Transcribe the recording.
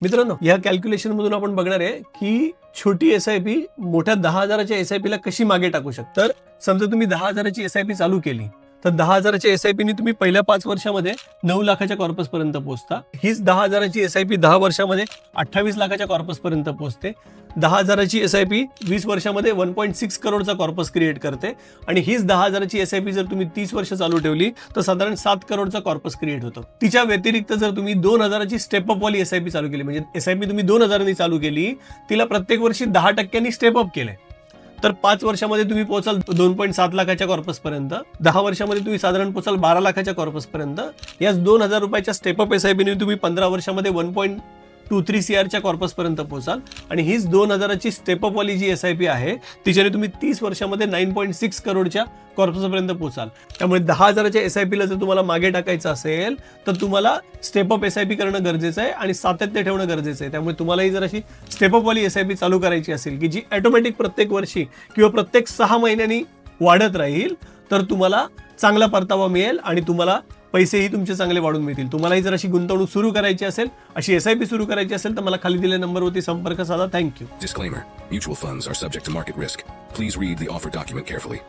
मित्रांनो, या कॅल्क्युलेशन मधून आपण बघणार आहे की छोटी एसआयपी मोठ्या 10,000च्या एसआयपी ला कशी मागे टाकू शकता. तर समजा तुम्ही 10,000ची एसआयपी चालू केली तर 10,000च्या एसआयपी ने तुम्ही पहिल्या 5 वर्षामध्ये 9 लाखाच्या कॉर्पस पर्यंत पोहोचता. हीच 10,000ची एसआयपी 10 वर्षामध्ये 28 लाखाच्या कॉर्पस पर्यंत पोहोचते. 10,000ची एसआयपी 20 वर्षामध्ये 1.6 करोडचा कॉर्पस क्रिएट करते आणि हीच 10,000ची एसआयपी जर तुम्ही 30 वर्ष चालू ठेवली तर साधारण 7 करोडचा कॉर्पस क्रिएट होतो. तिच्या व्यतिरिक्त जर तुम्ही 2,000ची स्टेप अप वाली एसआयपी चालू केली, म्हणजे एसआयपी तुम्ही 2,000नी चालू केली, तिला प्रत्येक वर्षी 10% स्टेप अप केले, तर 5 वर्षामध्ये तुम्ही पोहोचाल 2.7 लाखाच्या कॉर्पस पर्यंत. 10 वर्षामध्ये तुम्ही साधारण पोहोचाल 12 लाखाच्या कॉर्पस पर्यंत. याच 2,000 रुपयाच्या स्टेप अप एसआयपीने तुम्ही 15 वर्षामध्ये 1.23 CRच्या कॉर्पस पर्यंत पोहोचाल आणि हीच 2,000ची स्टेप अप वाली जी एसआयपी आहे तिच्याने तुम्ही 30 वर्षामध्ये 9.6 करोडच्या कॉर्पस पर्यंत पोहोचाल. त्यामुळे 10,000च्या एसआयपीला जर तुम्हाला मागे टाकायचं असेल तर तुम्हाला स्टेप अप एसआयपी करणं गरजेचं आहे आणि सातत्य ठेवणं गरजेचं आहे. त्यामुळे तुम्हालाही जर अशी स्टेप अप वाली एसआयपी चालू करायची असेल की जी ऑटोमॅटिक प्रत्येक वर्षी किंवा प्रत्येक 6 महिन्यांनी वाढत राहील तर तुम्हाला चांगला परतावा मिळेल आणि तुम्हाला पैसेही तुमचे चांगले वाढून मिळतील. तुम्हालाही जर अशी गुंतवणूक सुरू करायची असेल, अशी एसआयपी सुरू करायची असेल तर मला खाली दिलेल्या नंबरवरती संपर्क साधा. Thank you. Disclaimer. Mutual funds are subject to market risk. Please read the offer document carefully.